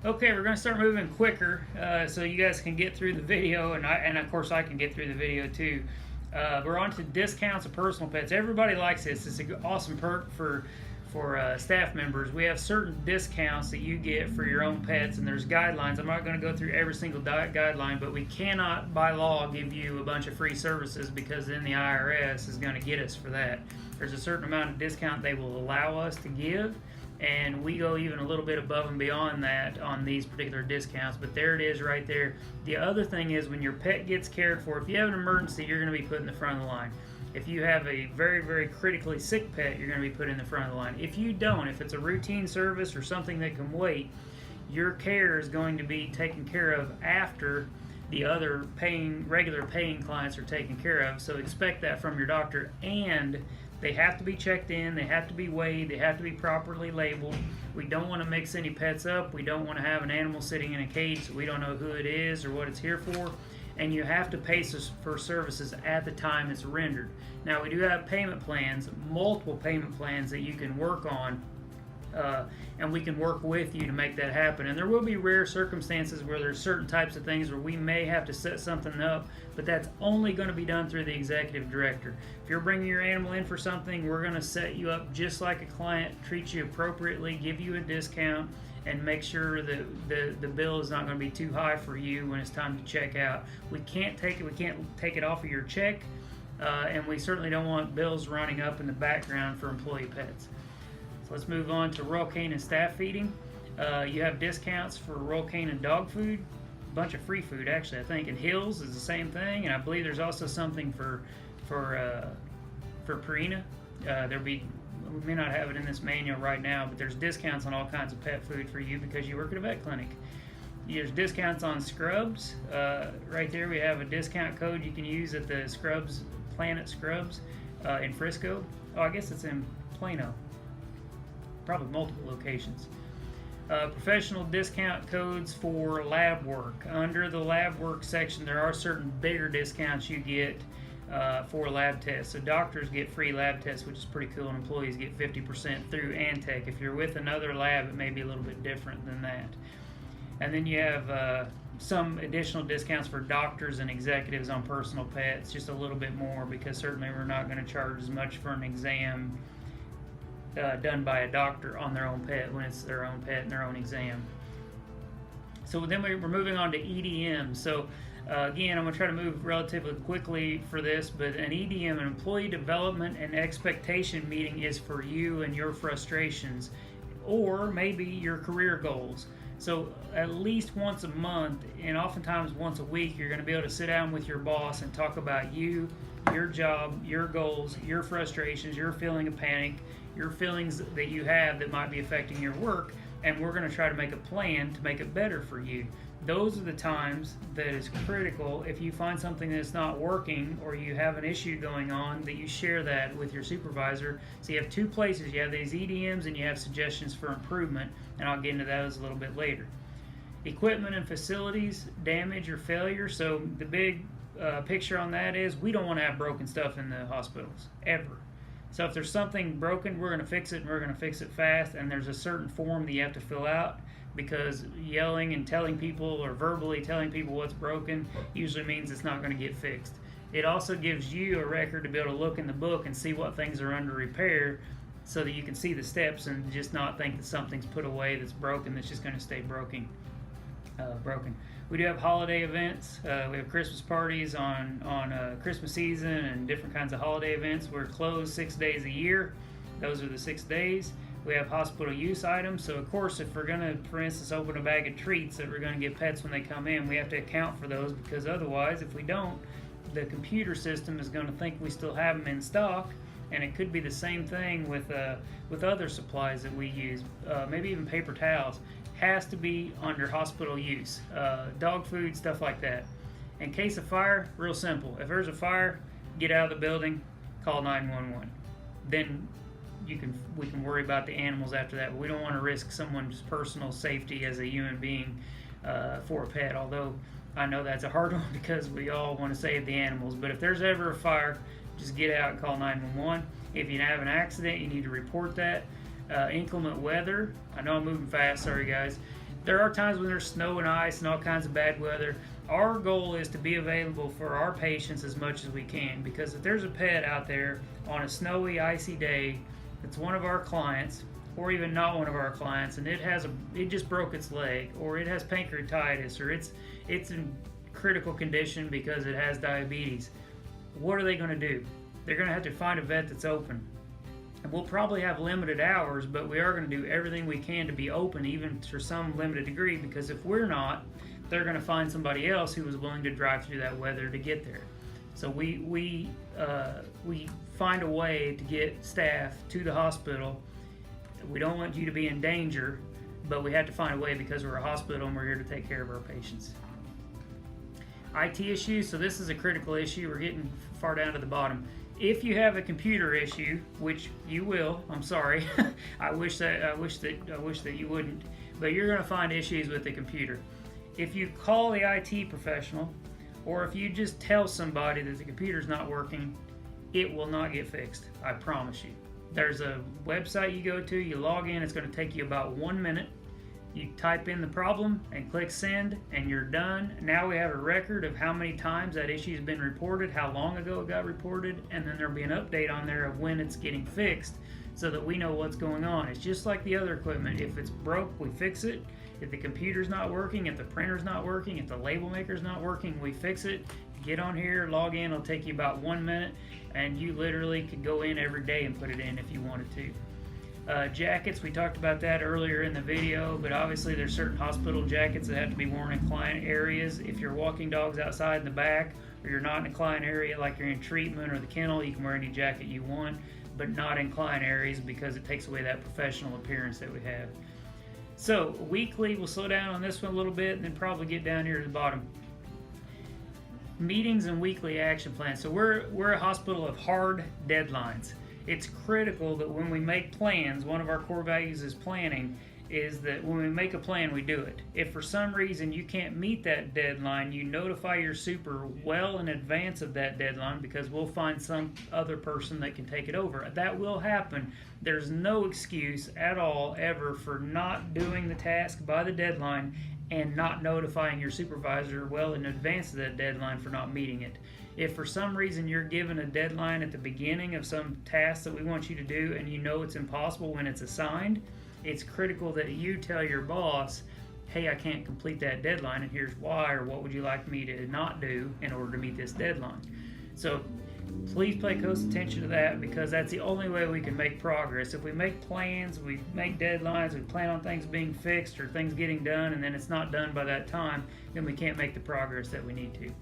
Okay, we're going to start moving quicker so you guys can get through the video, and of course I can get through the video too. We're on to discounts of personal pets. Everybody likes this. It's an awesome perk for staff members. We have certain discounts that you get for your own pets, and there's guidelines. I'm not going to go through every single guideline, but we cannot by law give you a bunch of free services because then the IRS is going to get us for that. There's a certain amount of discount they will allow us to give, and we go even a little bit above and beyond that on these particular discounts, but there it is right there. The other thing is, when your pet gets cared for, if you have an emergency, you're going to be put in the front of the line. If you have a very, very critically sick pet, you're going to be put in the front of the line. If you don't, if it's a routine service or something that can wait, your care is going to be taken care of after the other regular paying clients are taken care of. So expect that from your doctor, and they have to be checked in, they have to be weighed, they have to be properly labeled. We don't want to mix any pets up. We don't want to have an animal sitting in a cage so we don't know who it is or what it's here for. And you have to pay for services at the time it's rendered. Now, we do have payment plans, multiple payment plans that you can work on, and we can work with you to make that happen. And there will be rare circumstances where there's certain types of things where we may have to set something up, but that's only going to be done through the executive director. If you're bringing your animal in for something, we're going to set you up just like a client, treat you appropriately, give you a discount, and make sure that the bill is not going to be too high for you when it's time to check out. We can't take it off of your check, and we certainly don't want bills running up in the background for employee pets. So let's move on to Royal Canin staff feeding. You have discounts for Royal Canin dog food, a bunch of free food actually, I think, and Hills is the same thing, and I believe there's also something for Purina. We may not have it in this manual right now, but there's discounts on all kinds of pet food for you because you work at a vet clinic. There's discounts on scrubs. Right there we have a discount code you can use at the Scrubs, Planet Scrubs in Frisco. Oh, I guess it's in Plano. Probably multiple locations. Professional discount codes for lab work. Under the lab work section, there are certain bigger discounts you get for lab tests. So doctors get free lab tests, which is pretty cool, and employees get 50% through Antech. If you're with another lab, it may be a little bit different than that. And then you have some additional discounts for doctors and executives on personal pets, just a little bit more, because certainly we're not going to charge as much for an exam done by a doctor on their own pet when it's their own pet and their own exam. So then we're moving on to EDM. So again, I'm going to try to move relatively quickly for this, but an EDM, an employee development and expectation meeting, is for you and your frustrations, or maybe your career goals. So at least once a month, and oftentimes once a week, you're going to be able to sit down with your boss and talk about you, your job, your goals, your frustrations, your feeling of panic, your feelings that you have that might be affecting your work, and we're going to try to make a plan to make it better for you. Those are the times that is critical. If you find something that's not working or you have an issue going on, that you share that with your supervisor. So you have two places. You have these EDMs and you have suggestions for improvement, and I'll get into those a little bit later. Equipment and facilities, damage or failure. So the big picture on that is we don't want to have broken stuff in the hospitals, ever. So if there's something broken, we're going to fix it, and we're going to fix it fast, and there's a certain form that you have to fill out, because yelling and telling people or verbally telling people what's broken usually means it's not going to get fixed. It also gives you a record to be able to look in the book and see what things are under repair, so that you can see the steps and just not think that something's put away that's broken, that's just going to stay broken. We do have holiday events. We have Christmas parties on Christmas season and different kinds of holiday events. We're closed 6 days a year. Those are the 6 days. We have hospital use items. So of course, if we're going to, for instance, open a bag of treats that we're going to give pets when they come in, we have to account for those, because otherwise, if we don't, the computer system is going to think we still have them in stock. And it could be the same thing with other supplies that we use, maybe even paper towels. Has to be under hospital use. Dog food, stuff like that. In case of fire, real simple. If there's a fire, get out of the building, call 911. Then we can worry about the animals after that. But we don't want to risk someone's personal safety as a human being for a pet. Although I know that's a hard one because we all want to save the animals. But if there's ever a fire, just get out and call 911. If you have an accident, you need to report that. Inclement weather. I know I'm moving fast, sorry guys. There are times when there's snow and ice and all kinds of bad weather. Our goal is to be available for our patients as much as we can, because if there's a pet out there on a snowy, icy day that's one of our clients, or even not one of our clients, and it just broke its leg, or it has pancreatitis, or it's in critical condition because it has diabetes, what are they going to do? They're going to have to find a vet that's open. And we'll probably have limited hours, but we are going to do everything we can to be open, even to some limited degree, because if we're not, they're going to find somebody else who is willing to drive through that weather to get there. So we find a way to get staff to the hospital. We don't want you to be in danger, but we have to find a way because we're a hospital and we're here to take care of our patients. IT issues, so this is a critical issue. We're getting far down to the bottom. If you have a computer issue, which you will, I'm sorry, I wish that you wouldn't, but you're going to find issues with the computer. If you call the IT professional, or if you just tell somebody that the computer's not working, it will not get fixed. I promise you. There's a website you go to, you log in, it's going to take you about 1 minute. You type in the problem and click send, and you're done. Now we have a record of how many times that issue has been reported, how long ago it got reported, and then there'll be an update on there of when it's getting fixed so that we know what's going on. It's just like the other equipment. If it's broke, we fix it. If the computer's not working, if the printer's not working, if the label maker's not working, we fix it. Get on here, log in, it'll take you about 1 minute, and you literally could go in every day and put it in if you wanted to. Jackets, we talked about that earlier in the video, but obviously there's certain hospital jackets that have to be worn in client areas. If you're walking dogs outside in the back, or you're not in a client area like you're in treatment or the kennel, you can wear any jacket you want, but not in client areas because it takes away that professional appearance that we have. So weekly, we'll slow down on this one a little bit and then probably get down here to the bottom. Meetings and weekly action plans. So we're a hospital of hard deadlines. It's critical that when we make plans, one of our core values is planning, is that when we make a plan, we do it. If for some reason you can't meet that deadline, you notify your super well in advance of that deadline, because we'll find some other person that can take it over. That will happen. There's no excuse at all ever for not doing the task by the deadline and not notifying your supervisor well in advance of that deadline for not meeting it. If for some reason you're given a deadline at the beginning of some task that we want you to do and you know it's impossible when it's assigned, it's critical that you tell your boss, hey, I can't complete that deadline and here's why, or what would you like me to not do in order to meet this deadline. So please pay close attention to that, because that's the only way we can make progress. If we make plans, we make deadlines, we plan on things being fixed or things getting done, and then it's not done by that time, then we can't make the progress that we need to.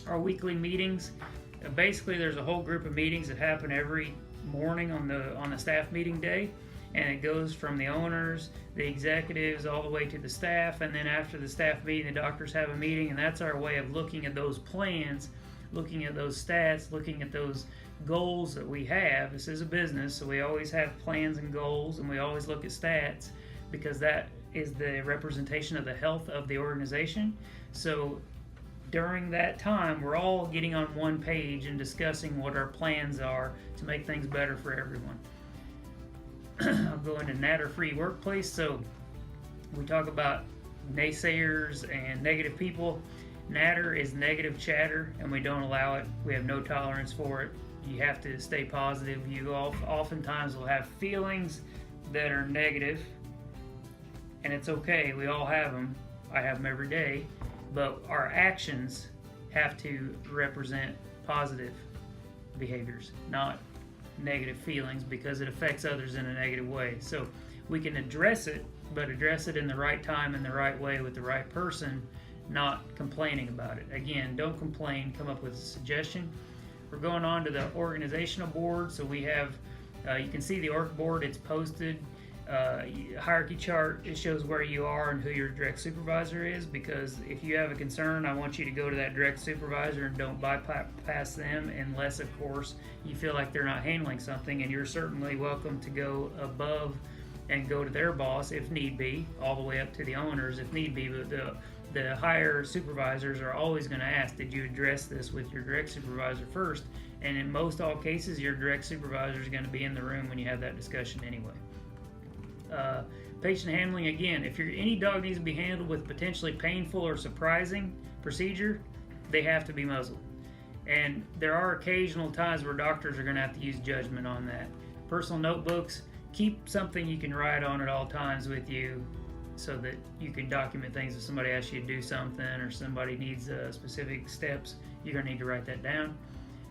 Our weekly meetings, basically there's a whole group of meetings that happen every morning on the staff meeting day, and it goes from the owners, the executives, all the way to the staff, and then after the staff meeting, the doctors have a meeting, and that's our way of looking at those plans, looking at those stats, looking at those goals that we have. This is a business, so we always have plans and goals, and we always look at stats, because that is the representation of the health of the organization. So during that time, we're all getting on one page and discussing what our plans are to make things better for everyone. I'll go into natter-free workplace. So we talk about naysayers and negative people. Natter is negative chatter, and we don't allow it. We have no tolerance for it. You have to stay positive. You oftentimes will have feelings that are negative, and it's okay. We all have them. I have them every day. But our actions have to represent positive behaviors, not negative feelings, because it affects others in a negative way. So we can address it, but address it in the right time, in the right way, with the right person, not complaining about it. Again, don't complain, come up with a suggestion. We're going on to the organizational board. So we have, you can see the org board, it's posted. Hierarchy chart, it shows where you are and who your direct supervisor is, because if you have a concern, I want you to go to that direct supervisor and don't bypass them, unless of course you feel like they're not handling something, and you're certainly welcome to go above and go to their boss if need be, all the way up to the owners if need be. But the higher supervisors are always going to ask, did you address this with your direct supervisor first? And in most all cases, your direct supervisor is going to be in the room when you have that discussion anyway. Patient handling, again, if any dog needs to be handled with potentially painful or surprising procedure, they have to be muzzled. And there are occasional times where doctors are going to have to use judgment on that. Personal notebooks, keep something you can write on at all times with you so that you can document things. If somebody asks you to do something or somebody needs specific steps, you're going to need to write that down.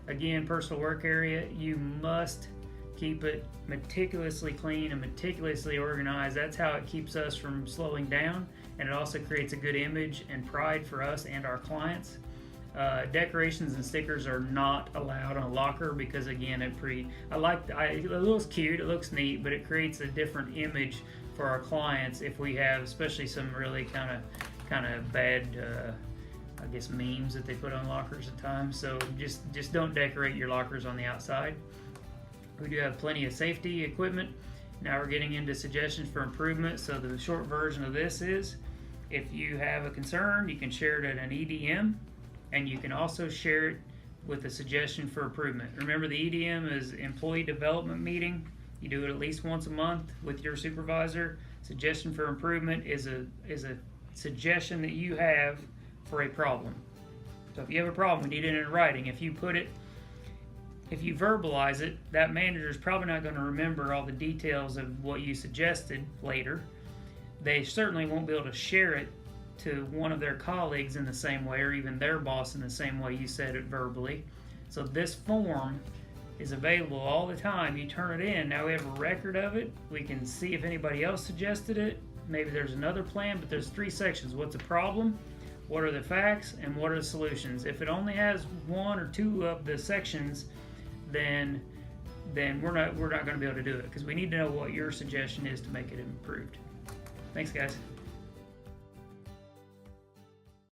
Again, personal work area, you must keep it meticulously clean and meticulously organized. That's how it keeps us from slowing down, and it also creates a good image and pride for us and our clients. Decorations and stickers are not allowed on a locker because, again, it looks cute, it looks neat, but it creates a different image for our clients if we have, especially some really kind of bad, I guess, memes that they put on lockers at times. So just don't decorate your lockers on the outside. We do have plenty of safety equipment. Now we're getting into suggestions for improvement. So the short version of this is, if you have a concern, you can share it at an EDM, and you can also share it with a suggestion for improvement. Remember, the EDM is employee development meeting. You do it at least once a month with your supervisor. Suggestion for improvement is a suggestion that you have for a problem. So if you have a problem, we need it in writing. If you verbalize it, that manager is probably not going to remember all the details of what you suggested later. They certainly won't be able to share it to one of their colleagues in the same way, or even their boss in the same way you said it verbally. So this form is available all the time. You turn it in. Now we have a record of it. We can see if anybody else suggested it. Maybe there's another plan, but there's 3 sections. What's the problem? What are the facts? And what are the solutions? If it only has 1 or 2 of the sections, then we're not going to be able to do it, because we need to know what your suggestion is to make it improved. Thanks, guys.